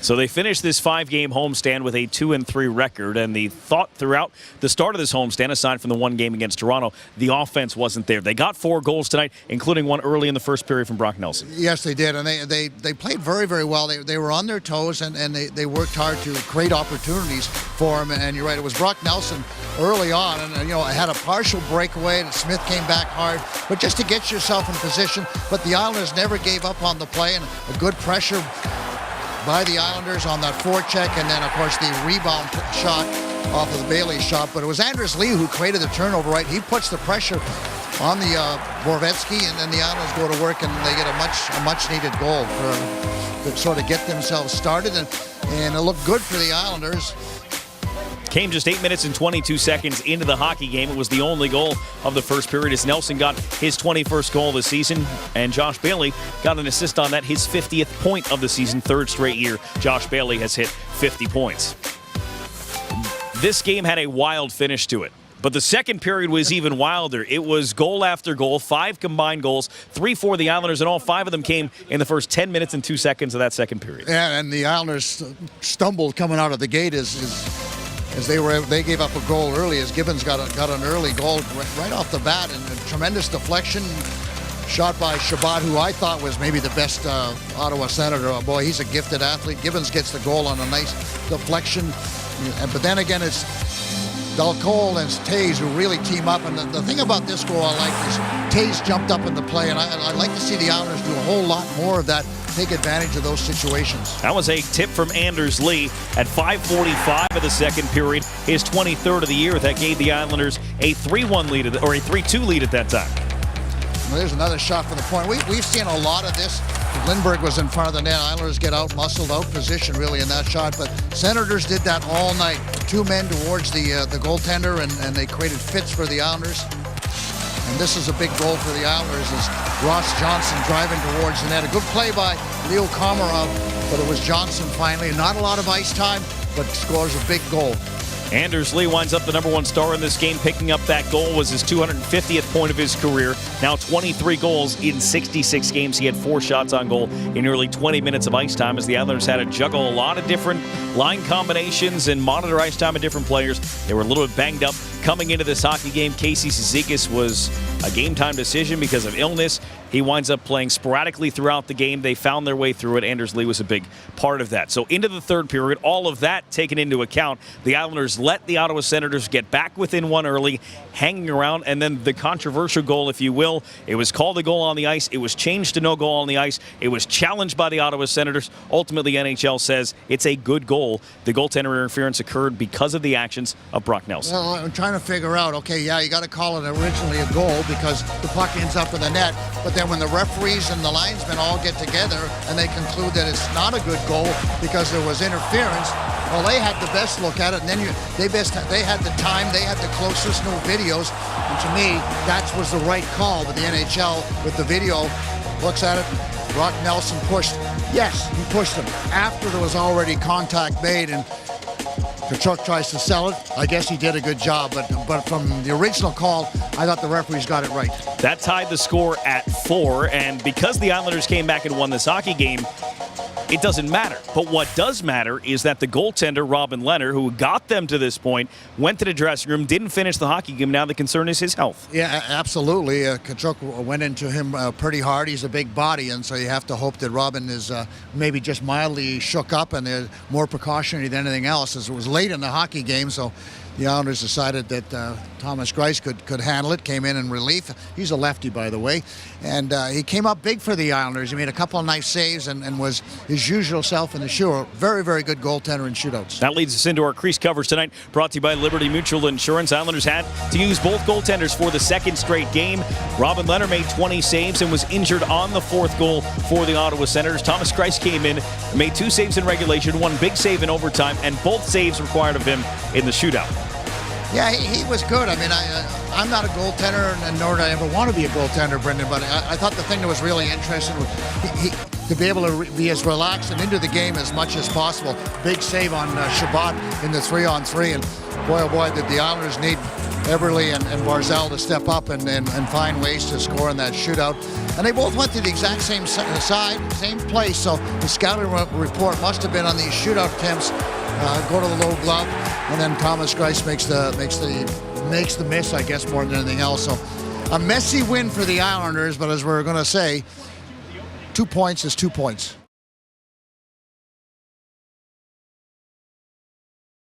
So they finished this 5-game homestand with a 2-3 record, and the thought throughout the start of this homestand, aside from the one game against Toronto, the offense wasn't there. They got 4 goals tonight, including one early in the first period from Brock Nelson. Yes, they did, and they played very, very well. They were on their toes, and they worked hard to create opportunities for him. And you're right, it was Brock Nelson early on, and had a partial breakaway, and Smith came back hard, but just to get yourself in position. But the Islanders never gave up on the play, and a good pressure by the Islanders on that forecheck, and then of course the rebound shot off of the Bailey shot. But it was Anders Lee who created the turnover, right? He puts the pressure on the Borvetsky, and then the Islanders go to work, and they get a much needed goal to sort of get themselves started, and it looked good for the Islanders. Came just 8 minutes and 22 seconds into the hockey game. It was the only goal of the first period as Nelson got his 21st goal of the season, and Josh Bailey got an assist on that, his 50th point of the season. 3rd straight year Josh Bailey has hit 50 points. This game had a wild finish to it, but the second period was even wilder. It was goal after goal, 5 combined goals, 3 for the Islanders, and all 5 of them came in the first 10 minutes and 2 seconds of that second period. Yeah, and the Islanders stumbled coming out of the gate as they gave up a goal early, as Gibbons got an early goal right off the bat, and a tremendous deflection shot by Shabbat, who I thought was maybe the best Ottawa Senator. Oh, boy, he's a gifted athlete. Gibbons gets the goal on a nice deflection, but then again it's Dalcol and Taze who really team up, and the thing about this goal I like is Taze jumped up in the play, and I'd like to see the Islanders do a whole lot more of that, take advantage of those situations. That was a tip from Anders Lee at 5:45 of the second period, his 23rd of the year. That gave the Islanders a 3-1 lead, or a 3-2 lead at that time. Well, there's another shot from the point. We've seen a lot of this. Lindbergh was in front of the net. Islanders get out muscled, out position really in that shot, but Senators did that all night. 2 men towards the goaltender, and they created fits for the Islanders. And this is a big goal for the Islanders as Ross Johnson driving towards the net. A good play by Leo Komarov, but it was Johnson finally. Not a lot of ice time, but scores a big goal. Anders Lee winds up the #1 star in this game. Picking up that goal was his 250th point of his career. Now 23 goals in 66 games. He had 4 shots on goal in nearly 20 minutes of ice time, as the Islanders had to juggle a lot of different line combinations and monitor ice time of different players. They were a little bit banged up coming into this hockey game. Casey Cizikas was a game-time decision because of illness. He winds up playing sporadically throughout the game. They found their way through it. Anders Lee was a big part of that. So into the third period, all of that taken into account, the Islanders let the Ottawa Senators get back within 1 early, hanging around, and then the controversial goal, if you will. It was called a goal on the ice. It was changed to no goal on the ice. It was challenged by the Ottawa Senators. Ultimately, NHL says it's a good goal. The goaltender interference occurred because of the actions of Brock Nelson. Well, I'm trying to figure out, okay, yeah, you got to call it originally a goal because the puck ends up in the net, but then when the referees and the linesmen all get together and they conclude that it's not a good goal because there was interference, well, they had the best look at it, and then they had the time, they had the closest, no videos, and to me, that was the right call. But the NHL, with the video, looks at it. Brock Nelson pushed. Yes, he pushed him after there was already contact made, and Tkachuk tries to sell it. I guess he did a good job, but from the original call, I thought the referees got it right. That tied the score at 4, and because the Islanders came back and won this hockey game, it doesn't matter. But what does matter is that the goaltender, Robin Lehner, who got them to this point, went to the dressing room, didn't finish the hockey game. Now the concern is his health. Yeah, absolutely. Tkachuk went into him pretty hard. He's a big body, and so you have to hope that Robin is maybe just mildly shook up and they're more precautionary than anything else, as it was late in the hockey game, so the Islanders decided that Thomas Greiss could handle it, came in relief. He's a lefty, by the way. And he came up big for the Islanders. He made a couple of nice saves and was his usual self in the shoe. Very, very good goaltender in shootouts. That leads us into our crease coverage tonight, brought to you by Liberty Mutual Insurance. Islanders had to use both goaltenders for the second straight game. Robin Lehner made 20 saves and was injured on the 4th goal for the Ottawa Senators. Thomas Greiss came in, made 2 saves in regulation, 1 big save in overtime, and both saves required of him in the shootout. Yeah, he was good. I mean, I'm not a goaltender, and nor did I ever want to be a goaltender, Brendan, but I thought the thing that was really interesting was he to be able to be as relaxed and into the game as much as possible. Big save on Shabbat in the 3-on-3, and boy, oh boy, did the Islanders need Eberle and Barzal to step up and find ways to score in that shootout. And they both went to the exact same side, same place. So the scouting report must have been on these shootout attempts. Go to the low glove, and then Thomas Greiss makes the miss, I guess, more than anything else. So a messy win for the Islanders, but as we're going to say, 2 points is 2 points.